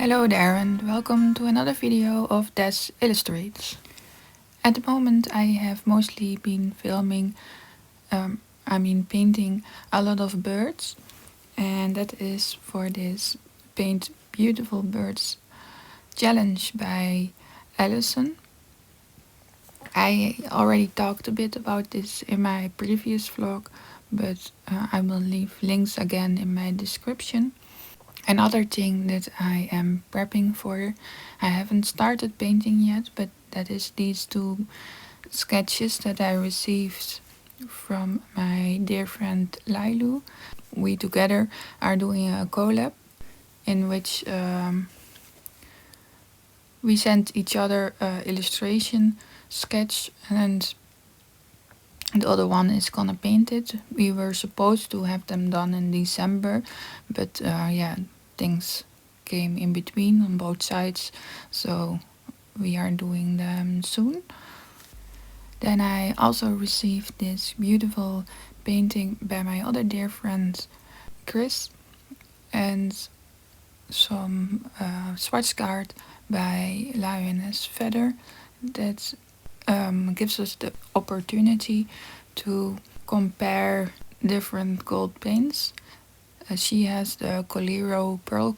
Hello there and welcome to another video of Des Illustrates. At the moment I have mostly been painting a lot of birds, and that is for this Paint Beautiful Birds challenge by Allison. I already talked a bit about this in my previous vlog, but I will leave links again in my description. Another thing that I am prepping for, I haven't started painting yet, but that is these two sketches that I received from my dear friend Lailu. We together are doing a collab in which we sent each other an illustration sketch and the other one is gonna paint it. We were supposed to have them done in December, but things came in between on both sides, so we are doing them soon. Then I also received this beautiful painting by my other dear friend Chris and some Schwarzkaart by Lioness Feather that gives us the opportunity to compare different gold paints. She has the Coliro pearl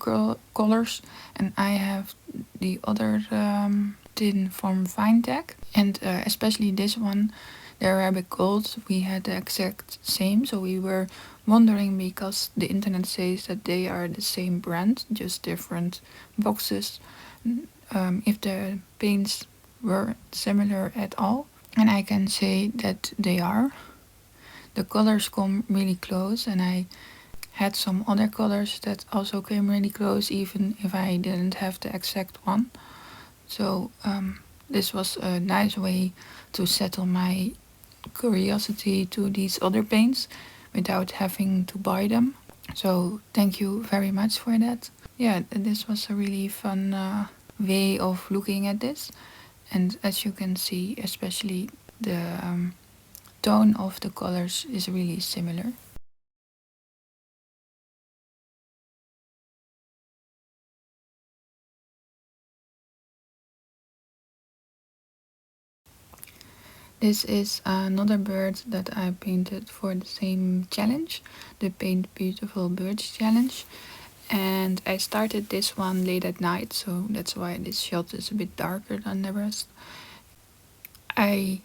colors and I have the other tin from Vinetech. And especially this one, the Arabic gold, we had the exact same. So we were wondering, because the internet says that they are the same brand, just different boxes, if the paints were similar at all. And I can say that they are. The colors come really close, and I had some other colors that also came really close, even if I didn't have the exact one. So this was a nice way to settle my curiosity to these other paints without having to buy them. So thank you very much for that. Yeah, this was a really fun way of looking at this. And as you can see, especially the tone of the colors is really similar. This is another bird that I painted for the same challenge, the Paint Beautiful Birds challenge. And I started this one late at night, so that's why this shot is a bit darker than the rest. I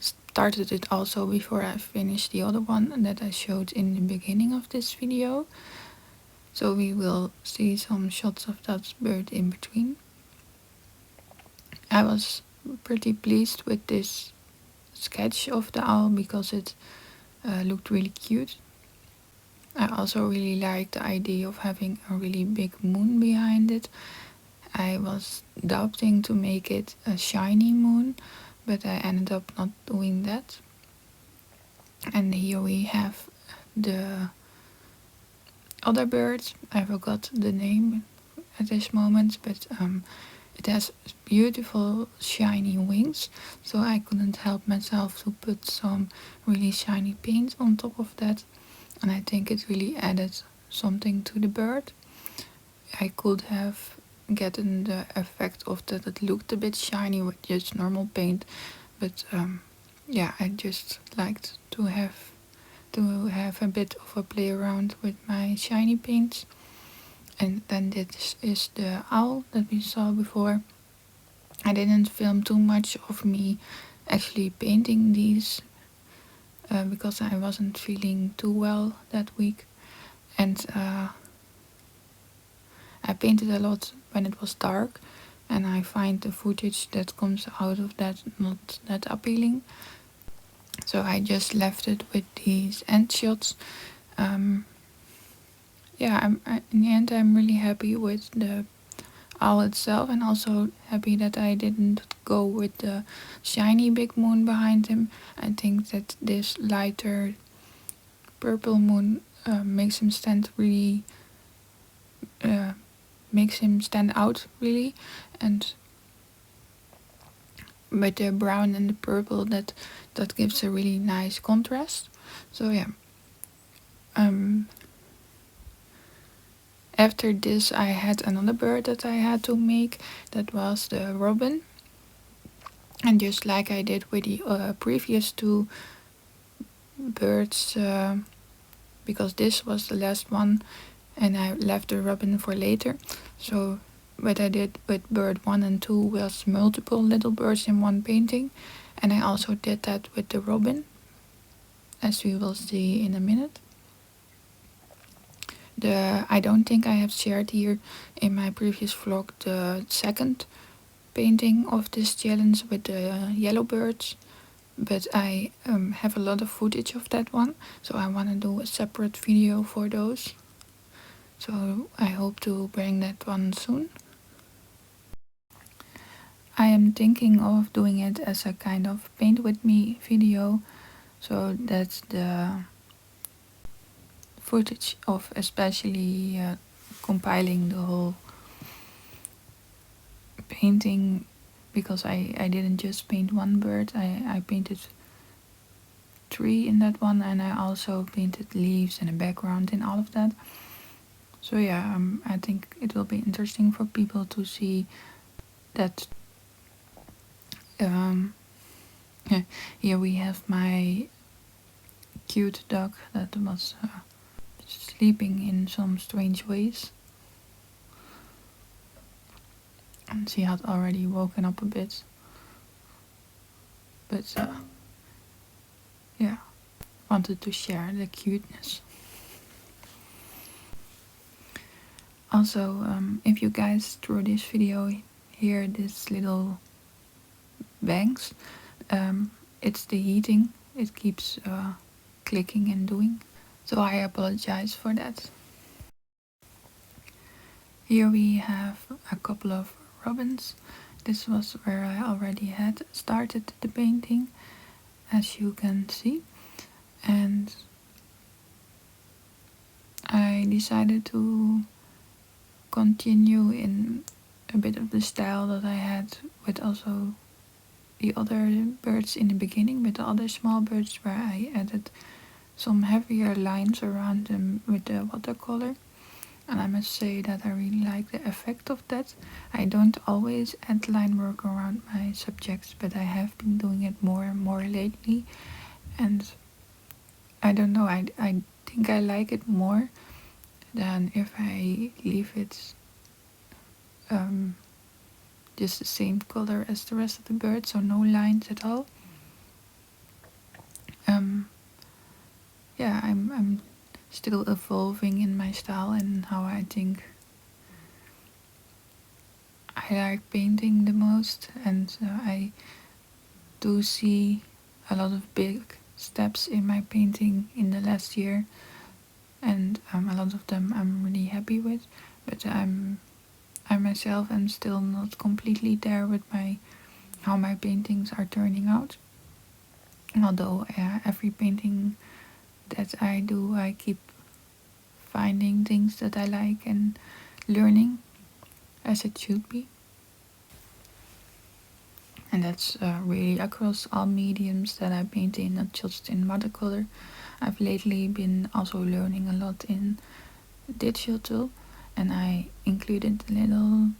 started it also before I finished the other one that I showed in the beginning of this video. So we will see some shots of that bird in between. I was pretty pleased with this sketch of the owl because it looked really cute. I also really liked the idea of having a really big moon behind it. I was doubting to make it a shiny moon, but I ended up not doing that. And here we have the other bird. I forgot the name at this moment, but it has beautiful shiny wings, so I couldn't help myself to put some really shiny paint on top of that, and I think it really added something to the bird. I could have gotten the effect of that it looked a bit shiny with just normal paint, but I just liked to have a bit of a play around with my shiny paints. And then this is the owl that we saw before. I didn't film too much of me actually painting these because I wasn't feeling too well that week. And I painted a lot when it was dark, and I find the footage that comes out of that not that appealing. So I just left it with these end shots. In the end I'm really happy with the owl itself, and also happy that I didn't go with the shiny big moon behind him. I think that this lighter purple moon makes him stand out really, and with the brown and the purple that gives a really nice contrast. So yeah, After this I had another bird that I had to make, that was the robin. And just like I did with the previous two birds, because this was the last one and I left the robin for later. So what I did with bird 1 and 2 was multiple little birds in one painting, and I also did that with the robin, as we will see in a minute. I don't think I have shared here in my previous vlog the second painting of this challenge with the yellow birds, but I have a lot of footage of that one, so I want to do a separate video for those. So I hope to bring that one soon. I am thinking of doing it as a kind of paint with me video, so that's the footage of especially compiling the whole painting, because I didn't just paint one bird, I painted 3 in that one, and I also painted leaves and a background in all of that. So yeah, I think it will be interesting for people to see that. Here we have my cute dog that was sleeping in some strange ways, and she had already woken up a bit, but yeah, wanted to share the cuteness. Also, if you guys through this video hear this little bangs, it's the heating. It keeps clicking and doing, so I apologize for that. Here we have a couple of robins. This was where I already had started the painting, as you can see, and I decided to continue in a bit of the style that I had with also the other birds in the beginning, with the other small birds, where I added some heavier lines around them with the watercolor. And I must say that I really like the effect of that. I don't always add line work around my subjects, but I have been doing it more and more lately, and I don't know, I think I like it more than if I leave it just the same color as the rest of the bird, so no lines at all. Yeah, I'm still evolving in my style and how I think I like painting the most, and I do see a lot of big steps in my painting in the last year, and a lot of them I'm really happy with, but I myself am still not completely there with how my paintings are turning out. Although every painting that I do, I keep finding things that I like and learning, as it should be. And that's really across all mediums that I paint in, not just in watercolor. I've lately been also learning a lot in digital, and I included a little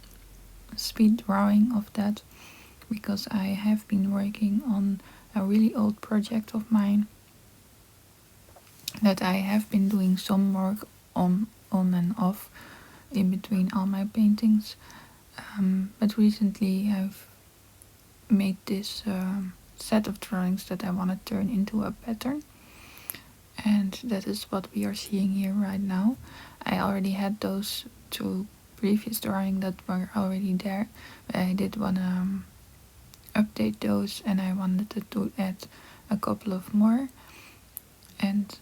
speed drawing of that because I have been working on a really old project of mine that I have been doing some work on and off in between all my paintings, but recently I've made this set of drawings that I want to turn into a pattern, and that is what we are seeing here right now. I already had those 2 previous drawings that were already there, but I did want to update those, and I wanted to add a couple of more. And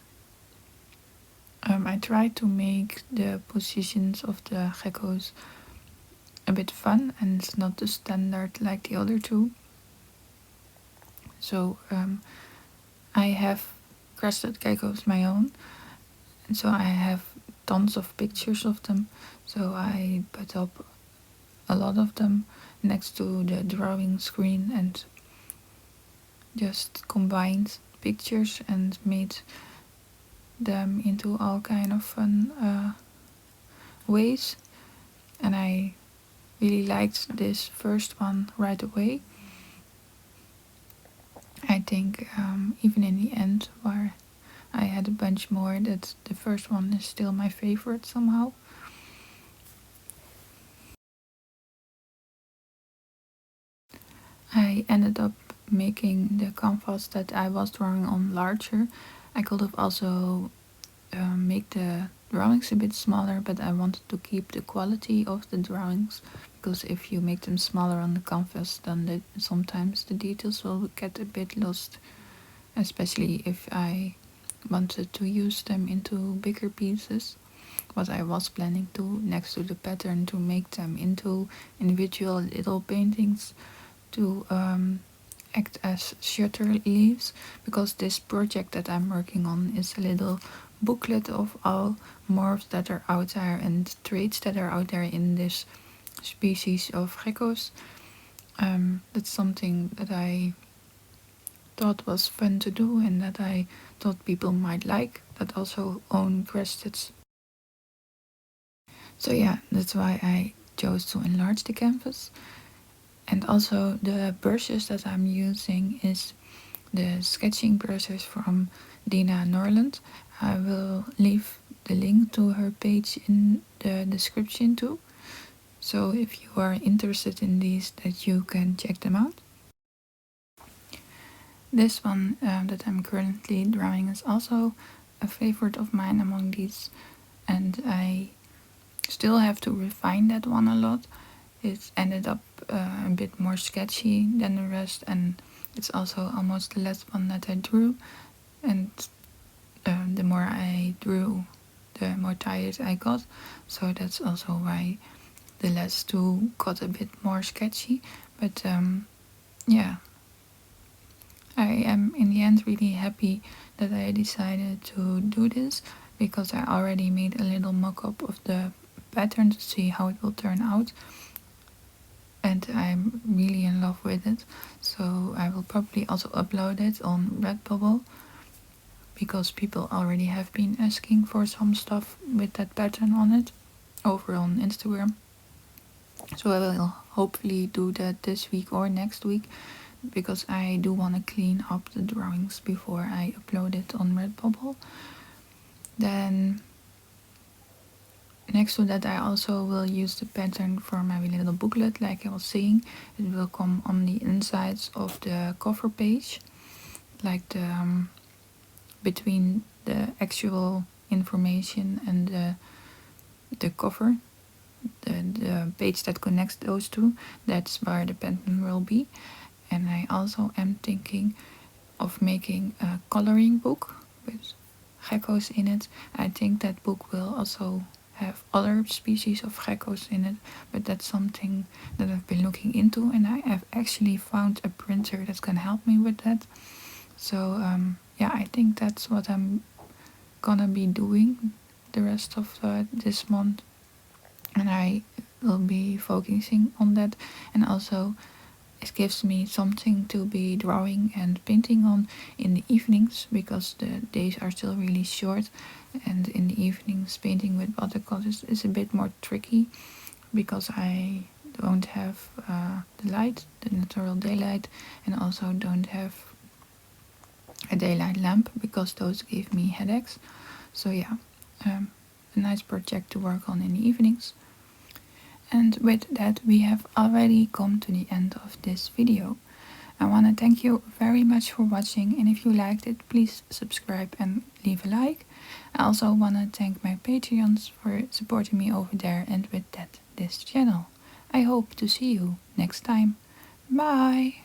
I tried to make the positions of the geckos a bit fun, and it's not the standard like the other 2. So I have crested geckos my own, and so I have tons of pictures of them, so I put up a lot of them next to the drawing screen and just combined pictures and made them into all kind of fun ways, and I really liked this first one right away. I think even in the end, where I had a bunch more, that the first one is still my favorite somehow. I ended up making the canvas that I was drawing on larger. I could have also make the drawings a bit smaller, but I wanted to keep the quality of the drawings, because if you make them smaller on the canvas, then sometimes the details will get a bit lost, especially if I wanted to use them into bigger pieces. What I was planning to, next to the pattern, to make them into individual little paintings to act as shutter leaves, because this project that I'm working on is a little booklet of all morphs that are out there and traits that are out there in this species of geckos. That's something that I thought was fun to do and that I thought people might like that also own Cresteds. So yeah, that's why I chose to enlarge the canvas. And also the brushes that I'm using is the sketching brushes from Dina Norland. I will leave the link to her page in the description too. So if you are interested in these, that you can check them out. This one that I'm currently drawing is also a favorite of mine among these, and I still have to refine that one a lot. It ended up a bit more sketchy than the rest, and it's also almost the last one that I drew. And the more I drew, the more tired I got. So that's also why the last two got a bit more sketchy. But yeah, I am in the end really happy that I decided to do this, because I already made a little mock-up of the pattern to see how it will turn out. And I'm really in love with it, so I will probably also upload it on Redbubble, because people already have been asking for some stuff with that pattern on it over on Instagram. So I will hopefully do that this week or next week, because I do want to clean up the drawings before I upload it on Redbubble. Then next to that, I also will use the pattern for my little booklet, like I was saying. It will come on the insides of the cover page, like the between the actual information and the cover, the page that connects those two. That's where the pattern will be. And I also am thinking of making a coloring book with geckos in it. I think that book will also have other species of geckos in it, but that's something that I've been looking into, and I have actually found a printer that can help me with that. So yeah, I think that's what I'm gonna be doing the rest of this month, and I will be focusing on that. And also it gives me something to be drawing and painting on in the evenings, because the days are still really short, and in the evenings painting with watercolors is a bit more tricky, because I don't have the light, the natural daylight, and also don't have a daylight lamp, because those give me headaches. So yeah, a nice project to work on in the evenings. And with that, we have already come to the end of this video. I want to thank you very much for watching, and if you liked it, please subscribe and leave a like. I also want to thank my Patreons for supporting me over there, and with that, this channel. I hope to see you next time. Bye!